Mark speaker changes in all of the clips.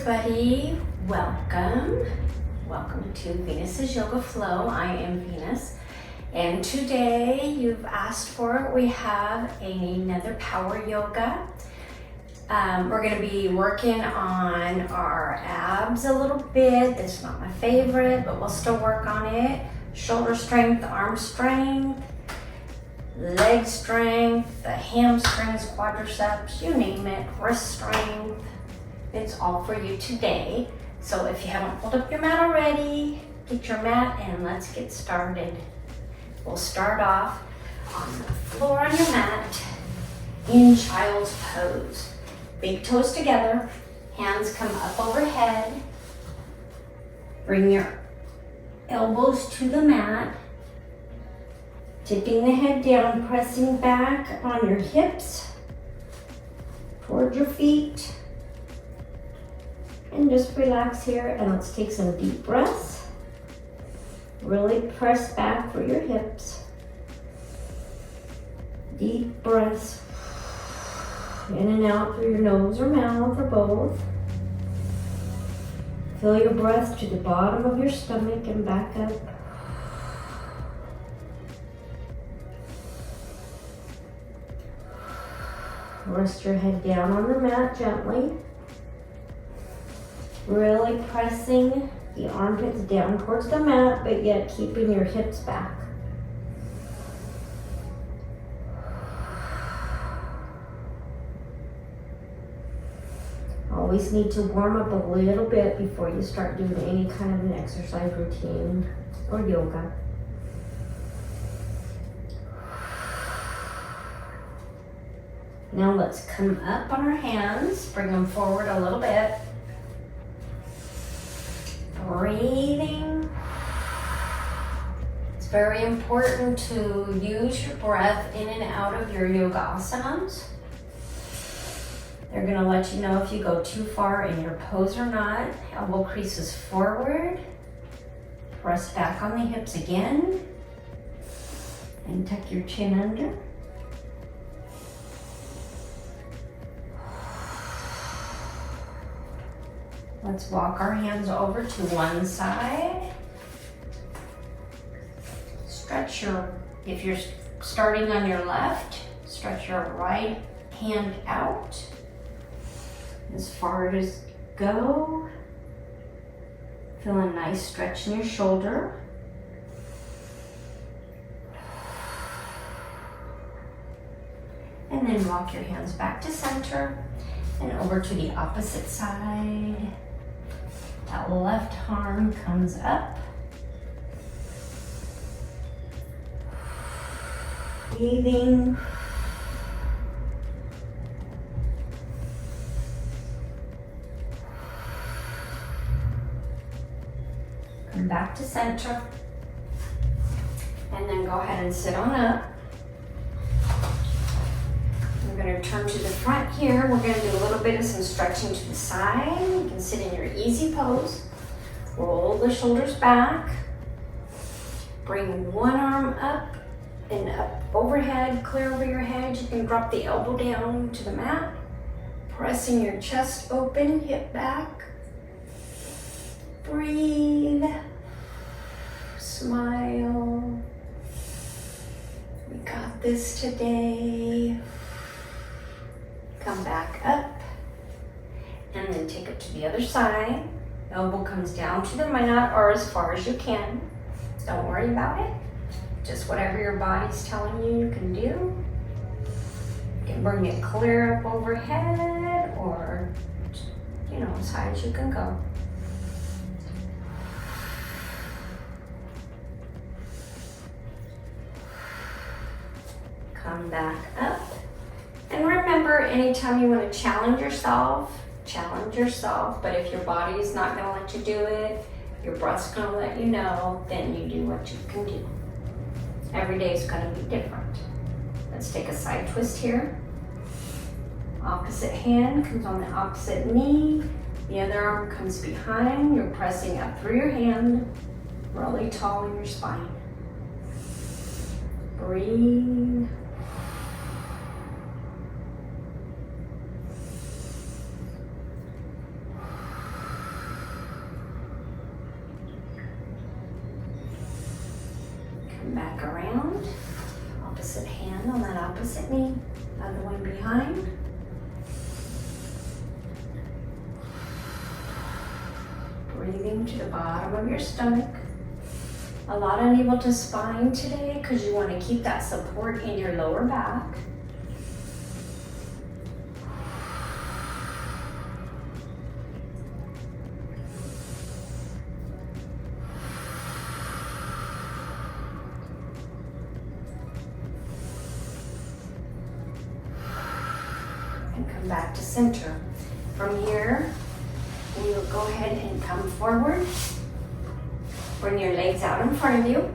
Speaker 1: everybody, welcome. Welcome to Venus's Yoga Flow. I am Venus, and today you've asked for it. We have another power yoga. We're going to be working on our abs a little bit. This is not my favorite, but we'll still work on it. Shoulder strength, arm strength, leg strength, the hamstrings, quadriceps, you name it, wrist strength. It's all for you today. So if you haven't pulled up your mat already, get your mat and let's get started. We'll start off on the floor on your mat in child's pose. Big toes together, hands come up overhead. Bring your elbows to the mat. Tipping the head down, pressing back on your hips toward your feet. And just relax here and let's take some deep breaths. Really press back for your hips. Deep breaths in and out through your nose or mouth or both. Fill your breath to the bottom of your stomach and back up. Rest your head down on the mat gently. Really pressing the armpits down towards the mat, but yet keeping your hips back. Always need to warm up a little bit before you start doing any kind of an exercise routine or yoga. Now let's come up on our hands, bring them forward a little bit. Breathing. It's very important to use your breath in and out of your yoga asanas. They're going to let you know if you go too far in your pose or not. Elbow creases forward. Press back on the hips again. And tuck your chin under. Let's walk our hands over to one side. Stretch if you're starting on your left, stretch your right hand out as far as go. Feel a nice stretch in your shoulder. And then walk your hands back to center and over to the opposite side. That left arm comes up. Breathing. Come back to center. And then go ahead and sit on up. We're going to turn to the front here. We're going to do a little bit of some stretching to the side. You can sit in your easy pose. Roll the shoulders back. Bring one arm up and up overhead, clear over your head. You can drop the elbow down to the mat. Pressing your chest open, hip back. Breathe. Smile. We got this today. Come back up and then take it to the other side. Elbow comes down to the mat or as far as you can. Don't worry about it. Just whatever your body's telling you you can do. You can bring it clear up overhead or, as high as you can go. Come back up. And remember, anytime you want to challenge yourself, but if your body is not going to let you do it, your breath's going to let you know, then you do what you can do. Every day is going to be different. Let's take a side twist here. Opposite hand comes on the opposite knee. The other arm comes behind. You're pressing up through your hand, really tall in your spine. Breathe. on that opposite knee. Other one behind. Breathing to the bottom of your stomach. A lot unable to spine today because you want to keep that support in your lower back. Come back to center. From here, we will go ahead and come forward. Bring your legs out in front of you.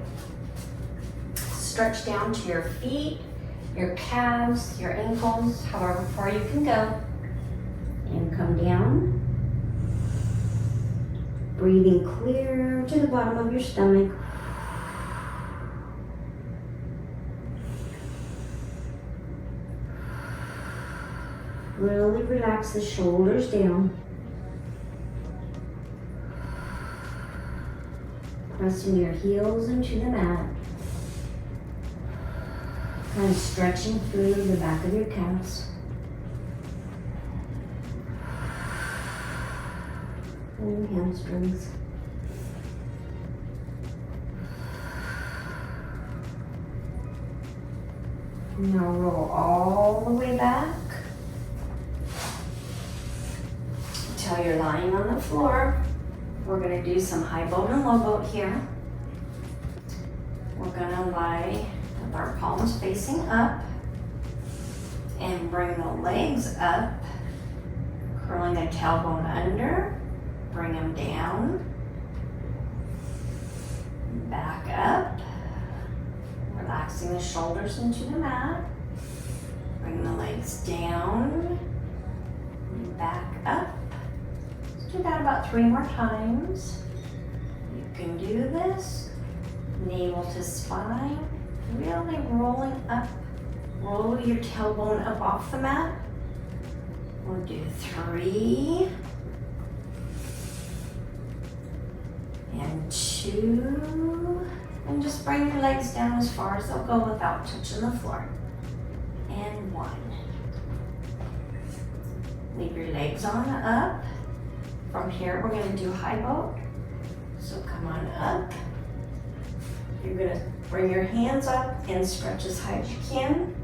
Speaker 1: Stretch down to your feet, your calves, your ankles, however far you can go. And come down. Breathing clear to the bottom of your stomach. Really relax the shoulders down. Pressing your heels into the mat. Kind of stretching through the back of your calves. And your hamstrings. Now roll all the way back. Until you're lying on the floor. We're going to do some high boat and low boat here. We're going to lie with our palms facing up and bring the legs up, curling the tailbone under, bring them down, back up, relaxing the shoulders into the mat, bring the legs down, back up. Do that about 3 more times. You can do this. Navel to spine. Really rolling up. Roll your tailbone up off the mat. We'll do 3. And 2. And just bring your legs down as far as they'll go without touching the floor. And 1. Leave your legs on up. From here, we're going to do high boat. So come on up. You're going to bring your hands up and stretch as high as you can.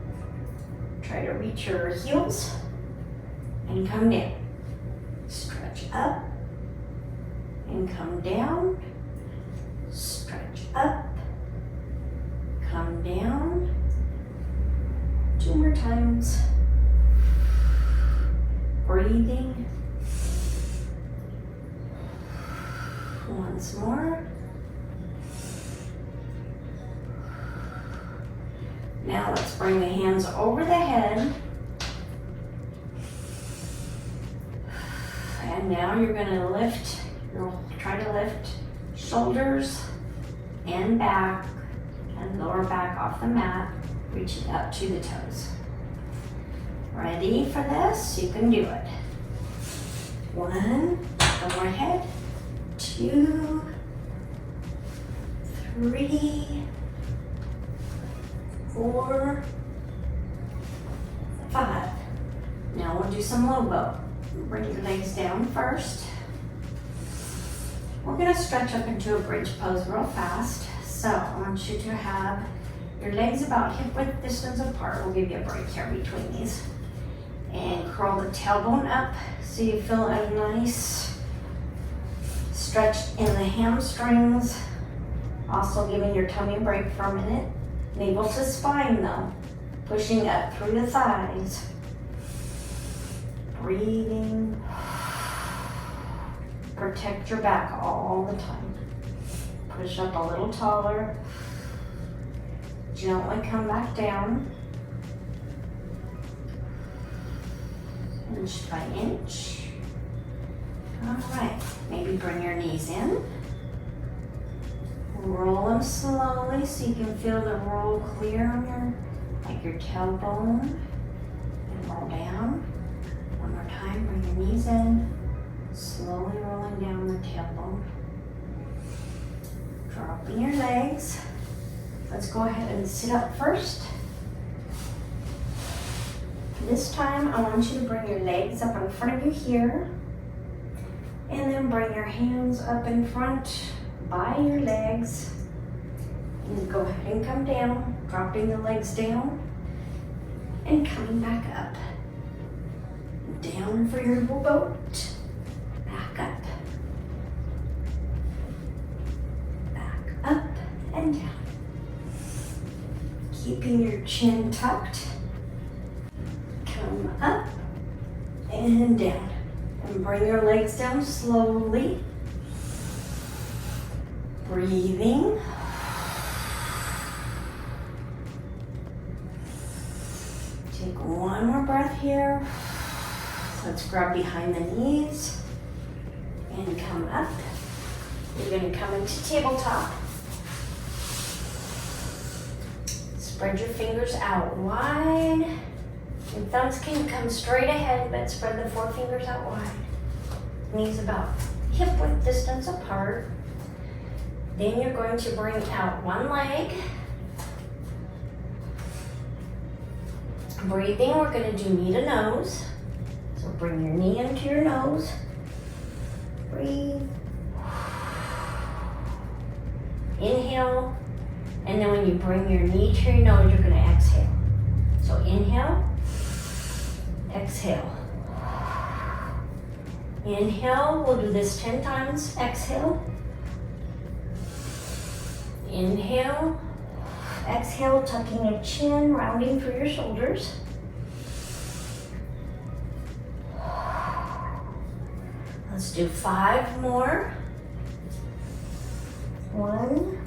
Speaker 1: Try to reach your heels and come down. Stretch up and come down. Stretch up, come down. 2 more times. Breathing. Once more. Now let's bring the hands over the head. And now you're going to lift, you'll try to lift shoulders and back and lower back off the mat, reaching up to the toes. Ready for this? You can do it. 1, overhead. 2, 3, 4, 5. Now we'll do some low boat. Bring your legs down first. We're going to stretch up into a bridge pose real fast. So I want you to have your legs about hip width distance apart. We'll give you a break here between these. And curl the tailbone up so you feel a nice stretch in the hamstrings. Also giving your tummy a break for a minute. Navel to spine though. Pushing up through the thighs. Breathing. Protect your back all the time. Push up a little taller. Gently come back down. Inch by inch. All right, maybe bring your knees in. Roll them slowly so you can feel the roll clear on your tailbone. And roll down. One more time, bring your knees in. Slowly rolling down the tailbone. Dropping your legs. Let's go ahead and sit up first. This time I want you to bring your legs up in front of you here, and then bring your hands up in front by your legs. And go ahead and come down, dropping the legs down and coming back up. Down for your little boat, back up, and down. Keeping your chin tucked, come up and down. And bring your legs down slowly. Breathing. Take one more breath here. Let's grab behind the knees and come up. You're going to come into tabletop. Spread your fingers out wide. Your thumbs can come straight ahead, but spread the forefingers out wide. Knees about hip width distance apart. Then you're going to bring out one leg. Breathing, we're going to do knee to nose. So bring your knee into your nose. Breathe. Inhale. And then when you bring your knee to your nose, you're going to exhale. So inhale. Exhale. Inhale. We'll do this 10 times. Exhale. Inhale. Exhale, tucking your chin, rounding through your shoulders. Let's do 5 more. 1,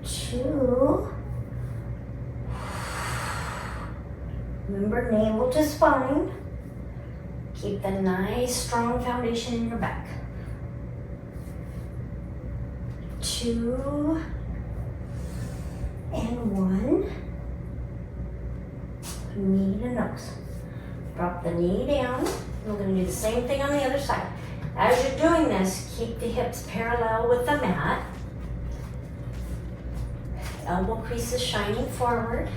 Speaker 1: 2. Remember, navel to spine. Keep the nice, strong foundation in your back. 2 and 1. Knee to nose. Drop the knee down. We're going to do the same thing on the other side. As you're doing this, keep the hips parallel with the mat. Elbow creases shining forward.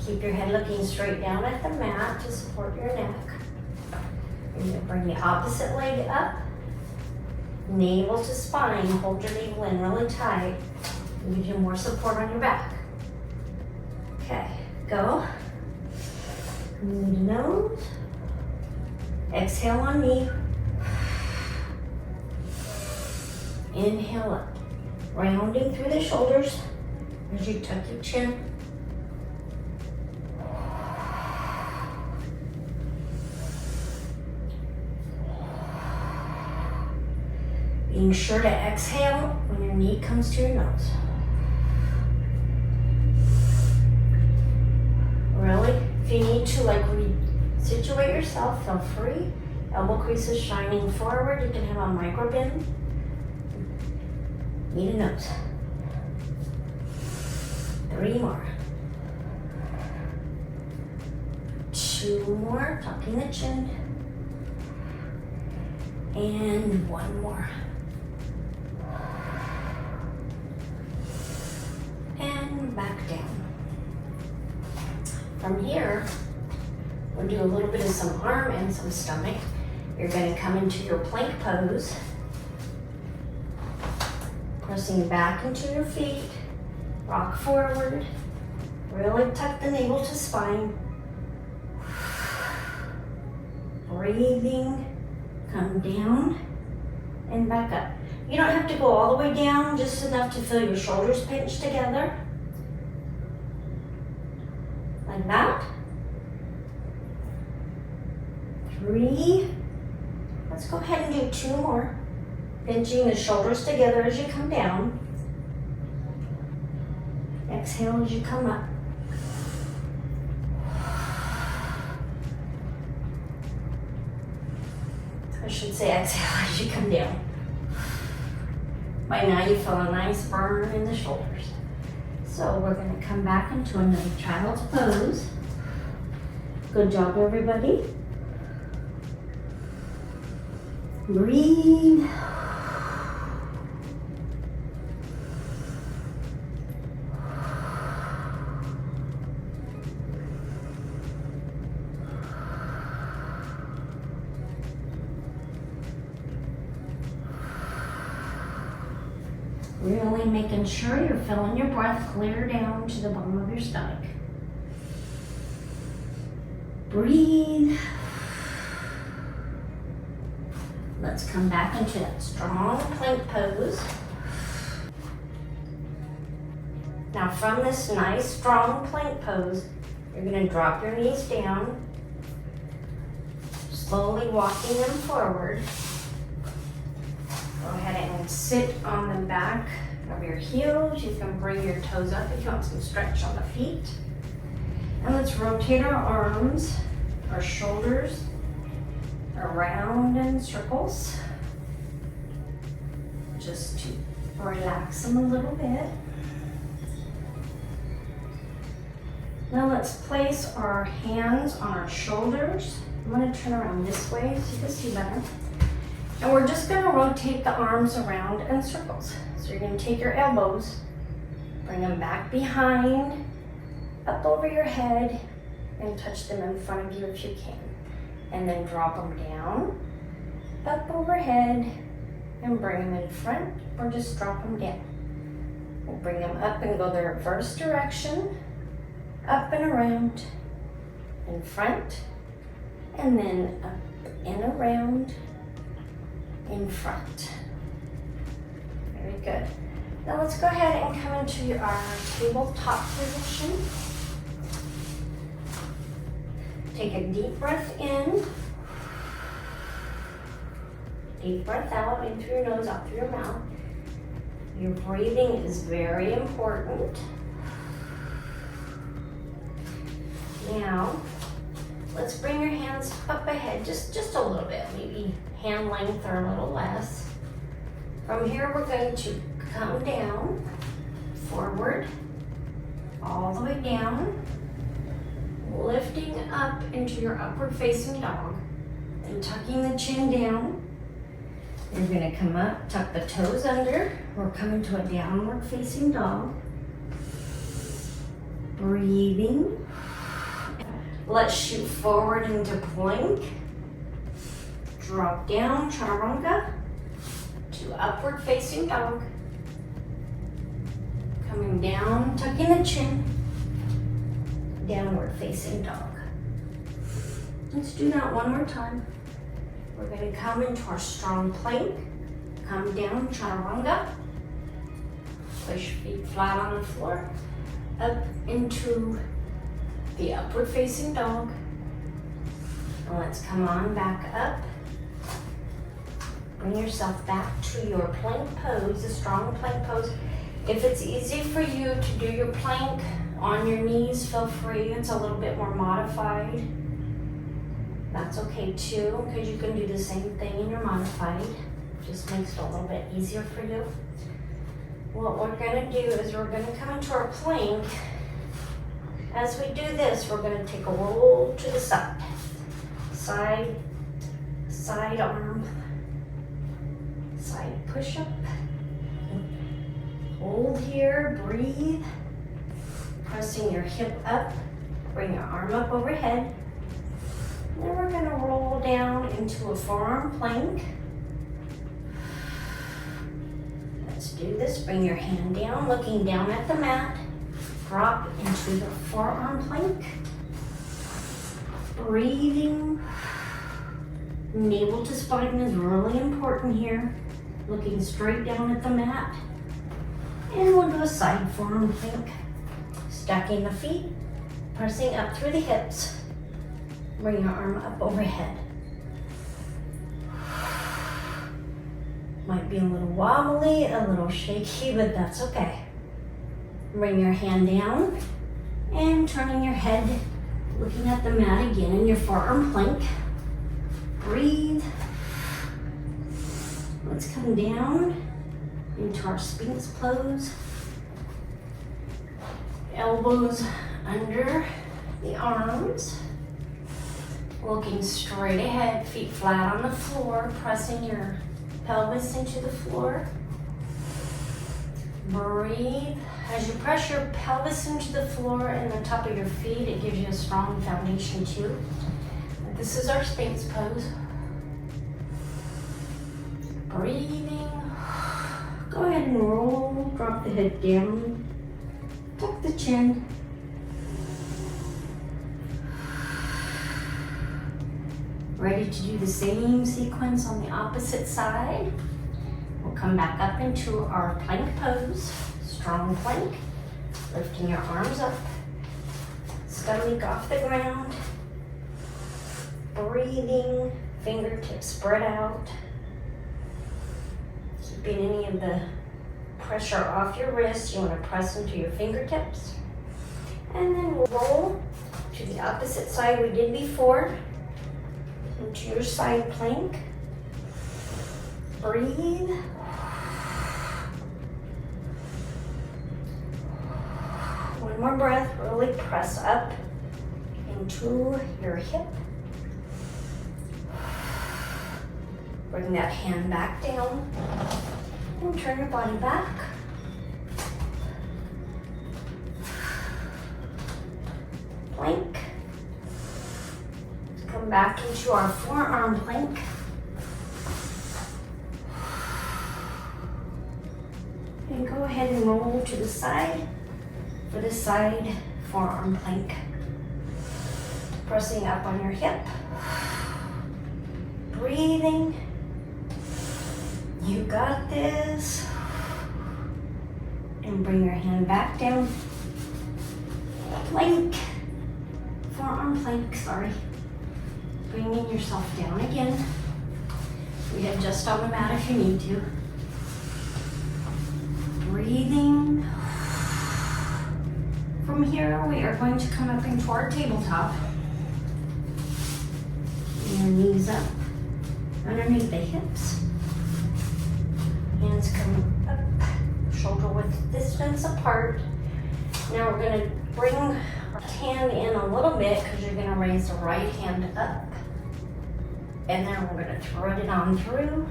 Speaker 1: Keep your head looking straight down at the mat to support your neck. You're going to bring the opposite leg up. Navel to spine. Hold your navel in really tight. It gives you more support on your back. Okay, go. Knee to nose. Exhale on knee. Inhale up. Rounding through the shoulders as you tuck your chin. Being sure to exhale when your knee comes to your nose. Really, if you need to situate yourself, feel free. Elbow creases shining forward. You can have a micro bend. Knee to nose. 3 more. 2 more, tucking the chin. And 1 more. And back down. From here, we'll do a little bit of some arm and some stomach. You're going to come into your plank pose. Pressing back into your feet. Rock forward. Really tuck the navel to spine. Breathing. Come down and back up. You don't have to go all the way down, just enough to feel your shoulders pinch together. Like that. 3. Let's go ahead and do 2 more. Pinching the shoulders together as you come down. Exhale as you come up. I should say exhale as you come down. By now you feel a nice burn in the shoulders. So we're going to come back into another child's pose. Good job, everybody. Breathe. Slowly making sure you're feeling your breath clear down to the bottom of your stomach. Breathe. Let's come back into that strong plank pose. Now from this nice strong plank pose, you're going to drop your knees down, slowly walking them forward. Go ahead and sit on the back of your heels. You can bring your toes up if you want some stretch on the feet. And let's rotate our arms, our shoulders around in circles, just to relax them a little bit. Now let's place our hands on our shoulders. I'm going to turn around this way so you can see better. And we're just going to rotate the arms around in circles. So you're going to take your elbows, bring them back behind, up over your head, and touch them in front of you if you can. And then drop them down, up overhead, and bring them in front, or just drop them down. We'll bring them up and go the reverse direction, up and around, in front, and then up and around, in front. Very good. Now let's go ahead and come into our tabletop position. Take a deep breath in, deep breath out, in through your nose, out through your mouth. Your breathing is very important. Now, let's bring your hands up ahead, just a little bit, maybe hand length or a little less. From here, we're going to come down, forward, all the way down, lifting up into your upward facing dog, and tucking the chin down. You're going to come up, tuck the toes under. We're coming to a downward facing dog. Breathing. Let's shoot forward into plank. Drop down, chaturanga, to upward facing dog. Coming down, tucking the chin. Downward facing dog. Let's do that one more time. We're going to come into our strong plank. Come down, chaturanga. Push feet flat on the floor. Up into the upward facing dog. And let's come on back up. Bring yourself back to your plank pose, the strong plank pose. If it's easy for you to do your plank on your knees, feel free. It's a little bit more modified. That's okay too, because you can do the same thing in your modified. Just makes it a little bit easier for you. What we're going to do is we're going to come into our plank. As we do this, we're going to take a roll to the side. Side arm, side push up. Hold here, breathe. Pressing your hip up, bring your arm up overhead. Then we're going to roll down into a forearm plank. Let's do this. Bring your hand down, looking down at the mat. Drop into the forearm plank. Breathing. Navel to spine is really important here. Looking straight down at the mat. And we'll do a side forearm plank. Stacking the feet, pressing up through the hips. Bring your arm up overhead. Might be a little wobbly, a little shaky, but that's okay. Bring your hand down and turning your head, looking at the mat again in your forearm plank. Breathe. Let's come down into our Sphinx pose. Elbows under the arms. Looking straight ahead, feet flat on the floor, pressing your pelvis into the floor. Breathe. As you press your pelvis into the floor and the top of your feet, it gives you a strong foundation too. This is our Sphinx pose. Breathing. Go ahead and roll, drop the head down, tuck the chin. Ready to do the same sequence on the opposite side. We'll come back up into our plank pose, strong plank, lifting your arms up, stomach off the ground, breathing, fingertips spread out, keeping any of the pressure off your wrists. You want to press into your fingertips. And then we'll roll to the opposite side we did before, into your side plank. Breathe. One more breath, really press up into your hip. Bring that hand back down and turn your body back. Plank. Come back into our forearm plank. And go ahead and roll to the side for the side forearm plank. Pressing up on your hip. Breathing. You got this. And bring your hand back down. Plank. Forearm plank, sorry. Bringing yourself down again. You adjust on the mat if you need to. Breathing. From here, we are going to come up into our tabletop. Your knees up underneath the hips. Hands come up, shoulder width distance apart. Now we're going to bring our hand in a little bit because you're going to raise the right hand up. And then we're going to thread it on through.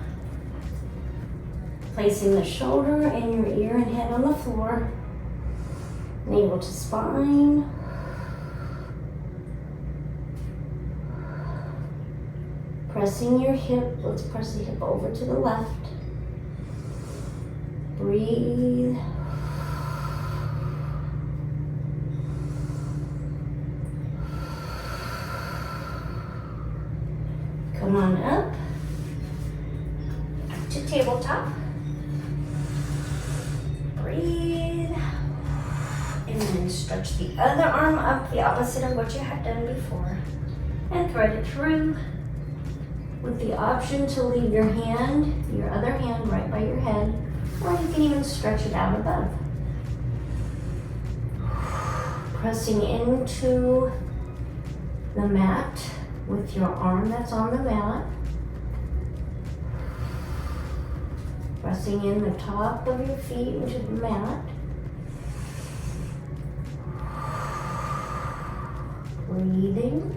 Speaker 1: Placing the shoulder and your ear and head on the floor. Navel to spine. Pressing your hip. Let's press the hip over to the left. Breathe. Come on up to tabletop. Breathe. And then stretch the other arm up, the opposite of what you had done before. And thread it through with the option to leave your other hand right by your head, or you can even stretch it out above. Pressing into the mat with your arm that's on the mat. Pressing in the top of your feet into the mat. Breathing.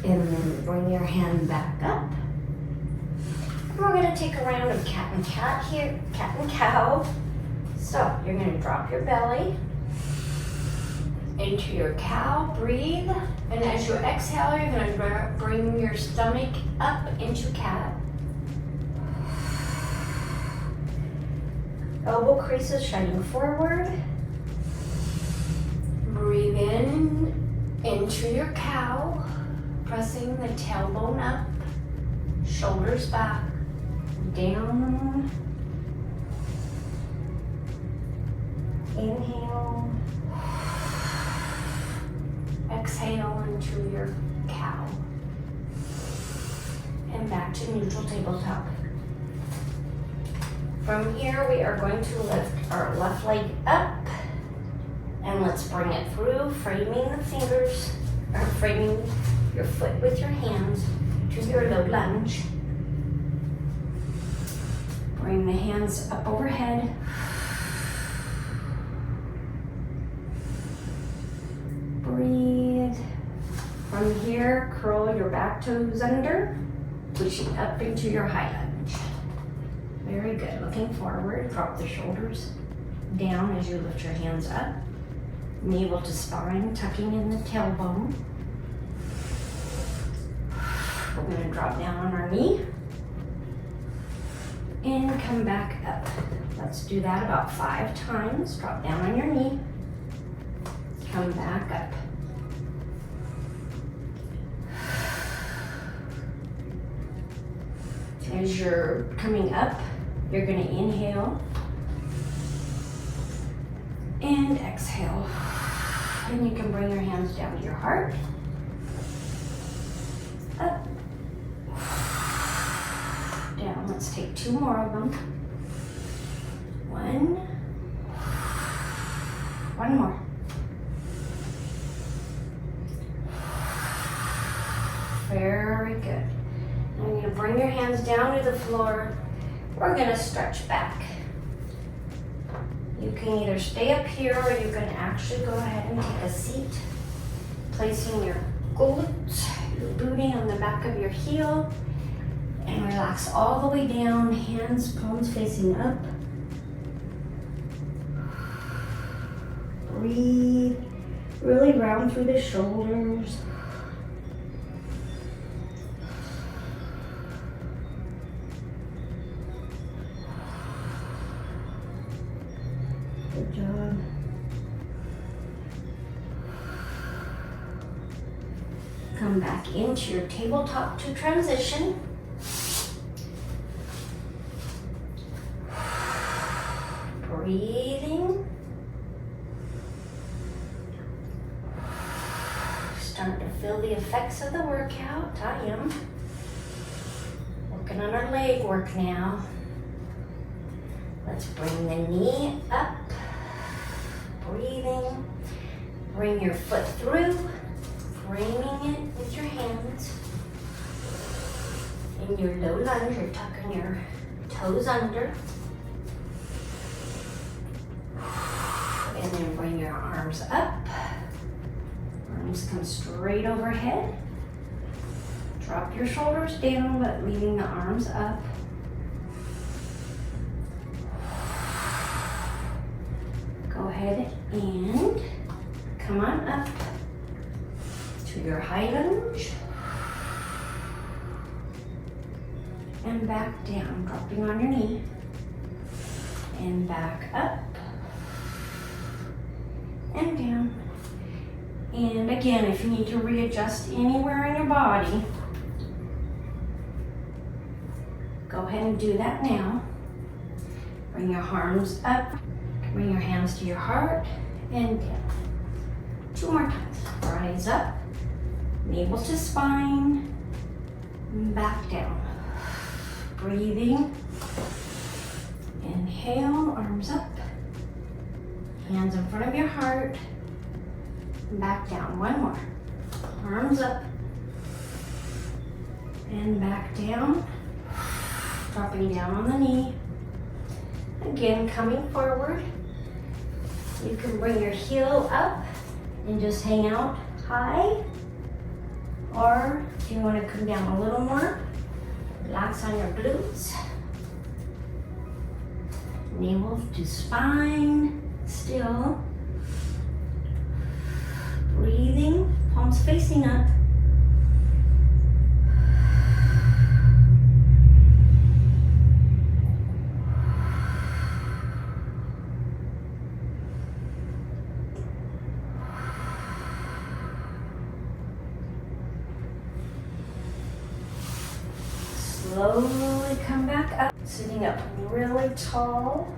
Speaker 1: And then bring your hand back up. And we're going to take a round of cat and cat here, cat and cow. So you're going to drop your belly into your cow, breathe. And as you exhale, you're going to bring your stomach up into cat. Elbow creases shining forward. Breathe in into your cow, pressing the tailbone up, shoulders back, down. Inhale. Exhale into your cow. And back to neutral tabletop. From here, we are going to lift our left leg up. And let's bring it through, framing the fingers, or framing your foot with your hands to your low lunge. Bring the hands up overhead. Breathe. From here, curl your back toes under, pushing up into your high lunge. Very good. Looking forward, drop the shoulders down as you lift your hands up. Navel to spine, tucking in the tailbone. We're going to drop down on our knee and come back up. Let's do that about 5 times. Drop down on your knee, come back up. As you're coming up, you're going to inhale and exhale. And you can bring your hands down to your heart. Up, down. Let's take 2 more of them. 1, 1 more. Very good. Now you're going to bring your hands down to the floor. We're going to stretch back. You can either stay up here or you can actually go ahead and take a seat, placing your glutes, your booty on the back of your heel, and relax all the way down, hands, palms facing up. Breathe, really round through the shoulders. Good job. Come back into your tabletop to transition. Breathing. Starting to feel the effects of the workout. I am. Working on our leg work now. Let's bring the knee up. Breathing. Bring your foot through, framing it with your hands. In your low lunge, you're tucking your toes under. And then bring your arms up. Arms come straight overhead. Drop your shoulders down, but leaving the arms up. Go ahead and come on up to your high lunge. And back down, dropping on your knee. And back up. And down. And again, if you need to readjust anywhere in your body, go ahead and do that now. Bring your arms up, bring your hands to your heart, and down. 2 more times. Rise up, navel to spine, back down. Breathing. Inhale, arms up. Hands in front of your heart, back down. 1 more. Arms up, and back down. Dropping down on the knee. Again, coming forward. You can bring your heel up and just hang out high. Or if you want to come down a little more, relax on your glutes. Navel to spine. Still. Breathing, palms facing up. Slowly come back up, sitting up really tall.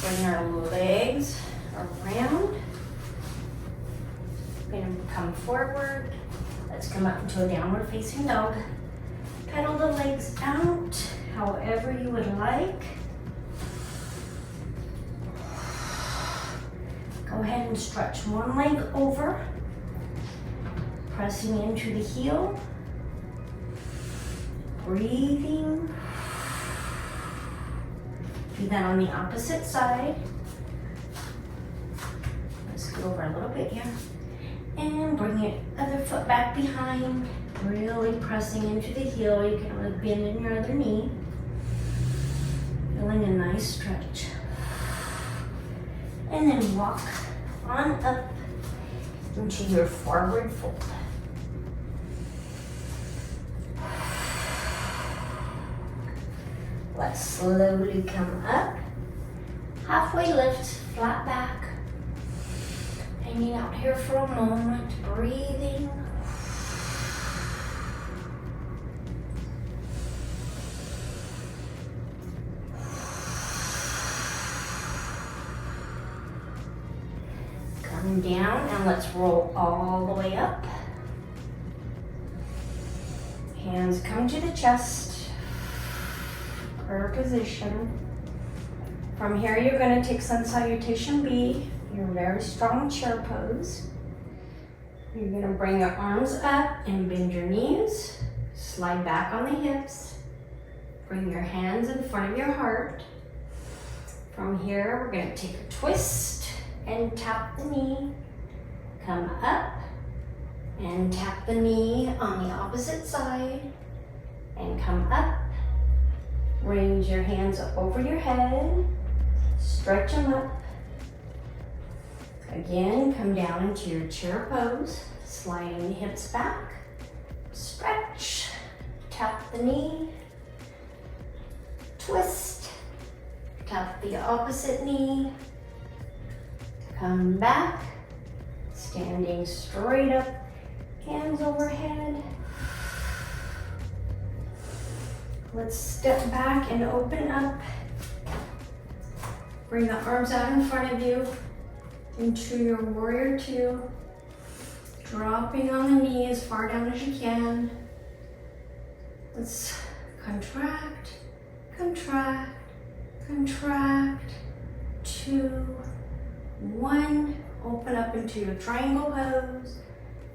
Speaker 1: Bring our legs around. We're going to come forward. Let's come up into a downward facing dog. Pedal the legs out however you would like. Go ahead and stretch one leg over, pressing into the heel. Breathing. Do that on the opposite side. Let's go over a little bit here. And bring your other foot back behind. Really pressing into the heel. You can really bend in your other knee. Feeling a nice stretch. And then walk on up into your forward fold. Let's slowly come up. Halfway lift, flat back. Hanging out here for a moment, breathing. Come down and let's roll all the way up. Hands come to the chest. Prayer position. From here, you're going to take Sun Salutation B, your very strong chair pose. You're going to bring your arms up and bend your knees. Slide back on the hips. Bring your hands in front of your heart. From here, we're going to take a twist and tap the knee. Come up and tap the knee on the opposite side. And come up. Raise your hands up over your head. Stretch them up. Again, come down into your chair pose. Sliding the hips back. Stretch. Tap the knee. Twist. Tap the opposite knee. Come back. Standing straight up. Hands overhead. Let's step back and open up. Bring the arms out in front of you into your warrior two. Dropping on the knee as far down as you can. Let's contract, contract, contract. 2, 1. Open up into your triangle pose.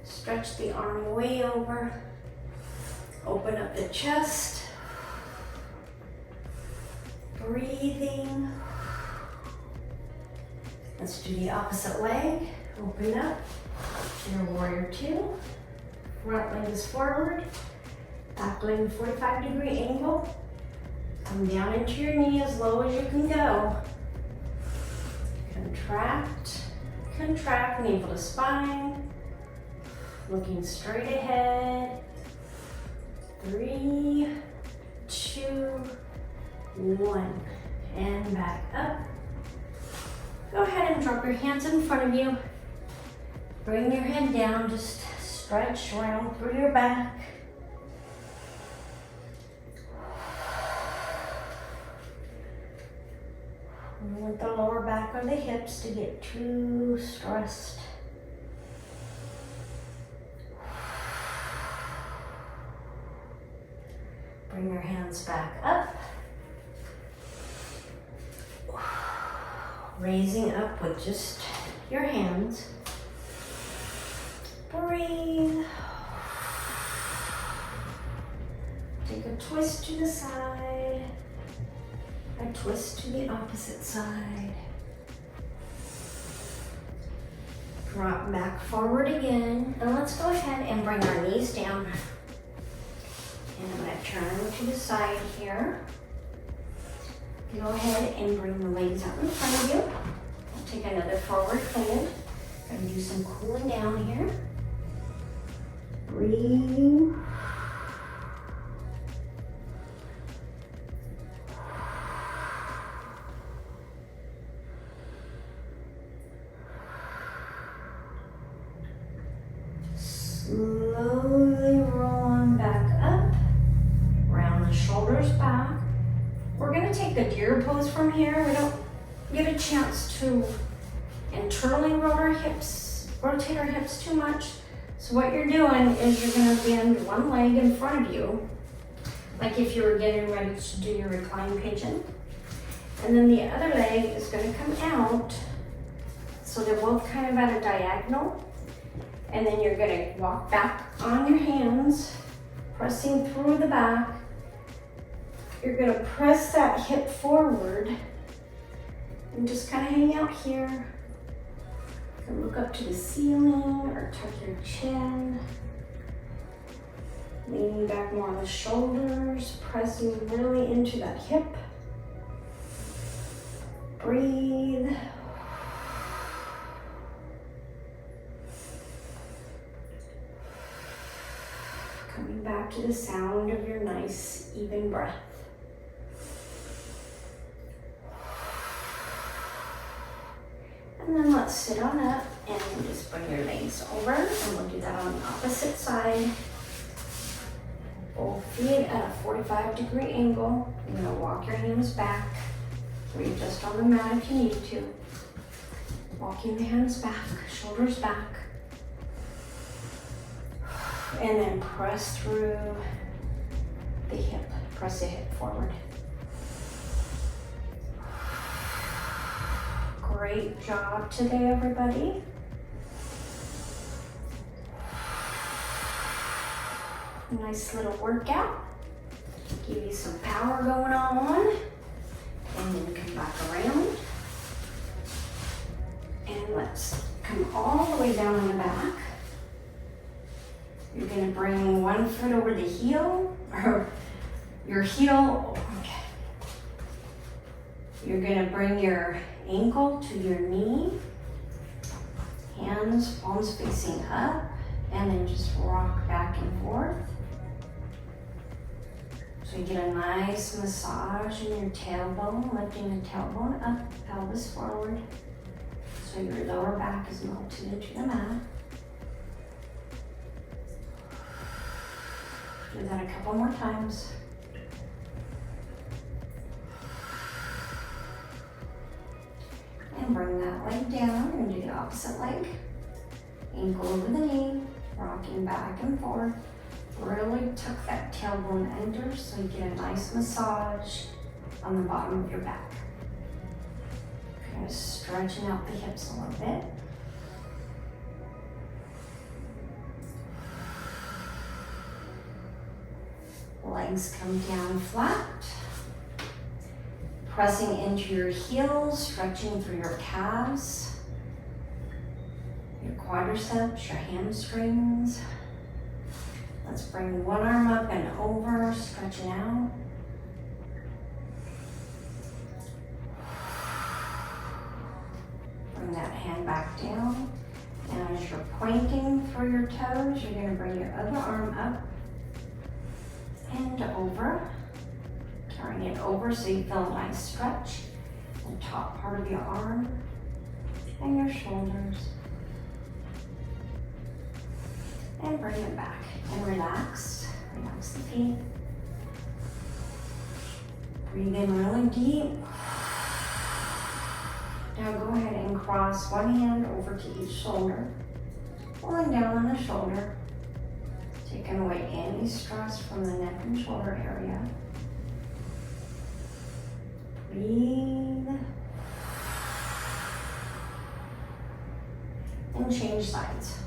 Speaker 1: Stretch the arm way over. Open up the chest. Breathing. Let's do the opposite leg. Open up to your warrior two. Front leg is forward. Back leg 45-degree angle. Come down into your knee as low as you can go. Contract, contract, navel to spine. Looking straight ahead. 3, 2, 1. And back up. Go ahead and drop your hands in front of you. Bring your head down, just stretch around through your back. Don't want the lower back or the hips to get too stressed. Bring your hands back up. Raising up with just your hands. Breathe. Take a twist to the side. A twist to the opposite side. Drop back forward again. And let's go ahead and bring our knees down. And I'm going to turn to the side here. Go ahead and bring the legs out in front of you. Take another forward fold. And do some cooling down here. Breathing. Slowly rolling back up. Round the shoulders back. We're going to take the deer pose from here. We don't get a chance to internally rotate our hips too much. So what you're doing is you're going to bend one leg in front of you, like if you were getting ready to do your recline pigeon. And then the other leg is going to come out. So they're both kind of at a diagonal. And then you're going to walk back on your hands, pressing through the back. You're going to press that hip forward and just kind of hang out here. You can look up to the ceiling or tuck your chin. Leaning back more on the shoulders, pressing really into that hip. Breathe. to the sound of your nice, even breath. And then let's sit on up and just bring your legs over, and we'll do that on the opposite side. Both feet at a 45-degree angle. You're gonna walk your hands back. Readjust on the mat if you need to. Walking the hands back, shoulders back. And then press through the hip. Press the hip forward. Great job today, everybody. Nice little workout. Give you some power going on. And then come back around. And let's come all the way down on the back. You're gonna bring one foot over the heel, or your heel, okay. You're gonna bring your ankle to your knee, hands, palms facing up, and then just rock back and forth. So you get a nice massage in your tailbone, lifting the tailbone up, pelvis forward. So your lower back is melted into the mat. Do that a couple more times. And bring that leg down and do the opposite leg. Ankle over the knee, rocking back and forth. Really tuck that tailbone under so you get a nice massage on the bottom of your back. Kind of stretching out the hips a little bit. Legs come down flat. Pressing into your heels, stretching through your calves, your quadriceps, your hamstrings. Let's bring one arm up and over, stretching out. Bring that hand back down. And as you're pointing for your toes, you're going to bring your other arm up and over. Carrying it over so you feel a nice stretch. The top part of your arm and your shoulders. And bring it back and relax. Relax the feet. Breathe in really deep. Now go ahead and cross one hand over to each shoulder. Pulling down on the shoulder. Taking away any stress from the neck and shoulder area. Breathe. And change sides.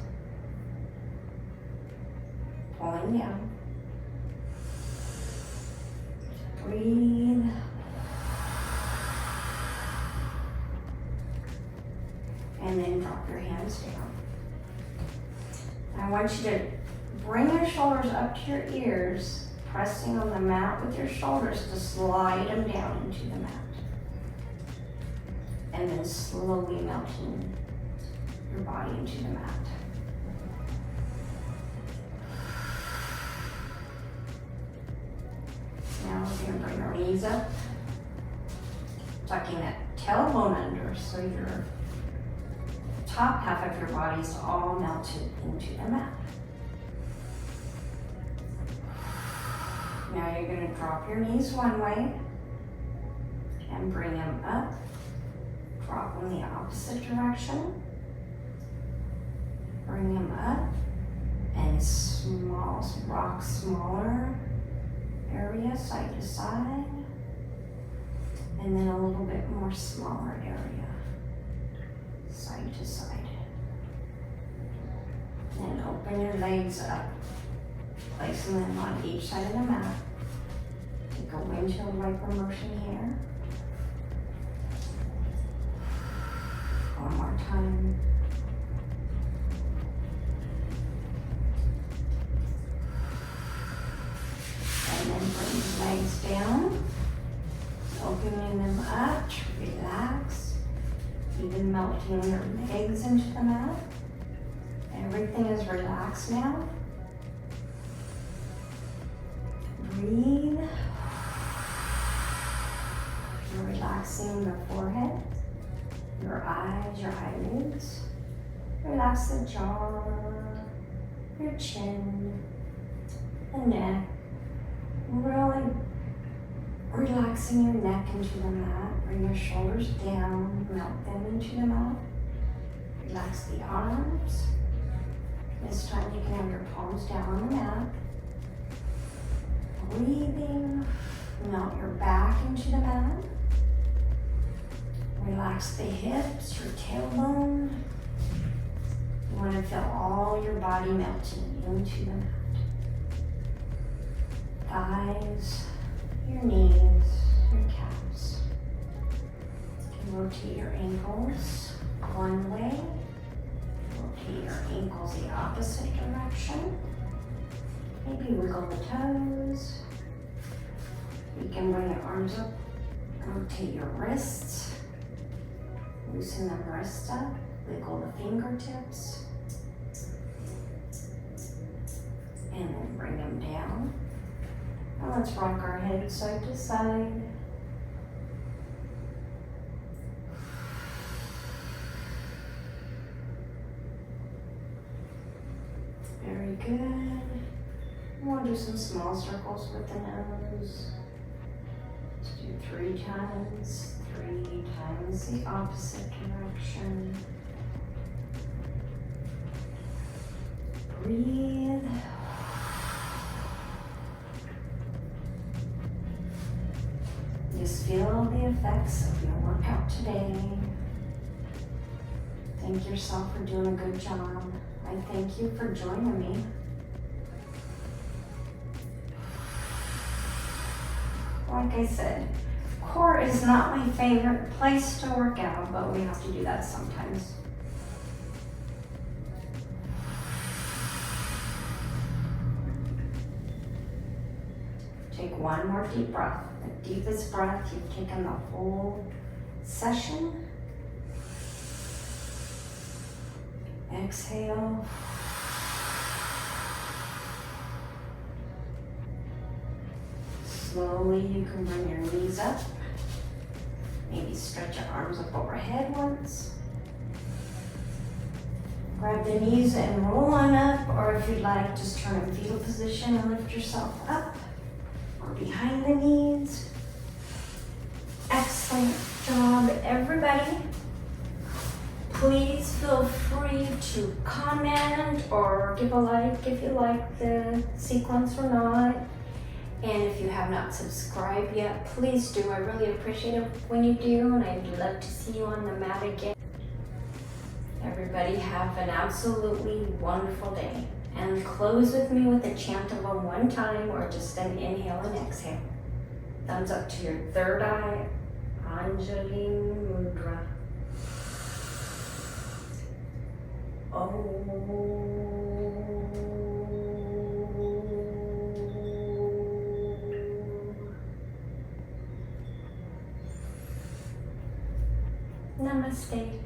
Speaker 1: Pulling down. Breathe. And then drop your hands down. I want you to bring your shoulders up to your ears, pressing on the mat with your shoulders to slide them down into the mat. And then slowly melting your body into the mat. Now we're going to bring our knees up, tucking that tailbone under so your top half of your body is all melted into the mat. Now you're going to drop your knees one way and bring them up. Drop in the opposite direction. Bring them up and rock smaller area side to side. And then a little bit more smaller area side to side. And open your legs up. Placing them on each side of the mat. Take a windshield wiper motion here. One more time. And then bring the legs down. Opening them up. Relax. Even melting your legs into the mat. Everything is relaxed now. Breathe. You're relaxing your forehead, your eyes, your eyelids. Relax the jaw, your chin, the neck. Really relaxing your neck into the mat. Bring your shoulders down, melt them into the mat. Relax the arms. This time you can have your palms down on the mat. Breathing, melt your back into the mat. Relax the hips, your tailbone. You want to feel all your body melting into the mat. Thighs, your knees, your calves. Rotate your ankles one way. Rotate your ankles the opposite direction. Maybe wiggle the toes. You can bring your arms up. Rotate your wrists. Loosen the wrists up. Wiggle the fingertips. And then bring them down. Now let's rock our head side to side. Very good. We'll do some small circles with the nose. Let's do 3 times. 3 times the opposite direction. Breathe. Just feel the effects of your workout today. Thank yourself for doing a good job. I thank you for joining me. Like I said, core is not my favorite place to work out, but we have to do that sometimes. Take one more deep breath. The deepest breath you've taken the whole session. Exhale. Slowly you can bring your knees up. Maybe stretch your arms up overhead once. Grab the knees and roll on up, or if you'd like, just turn in fetal position and lift yourself up or behind the knees. Excellent job, everybody. Please feel free to comment or give a like if you like the sequence or not. And if you have not subscribed yet, please do. I really appreciate it when you do, and I'd love to see you on the mat again. Everybody have an absolutely wonderful day. And close with me with a chant of Om one time, or just an inhale and exhale. Thumbs up to your third eye, Anjali Mudra. Namaste.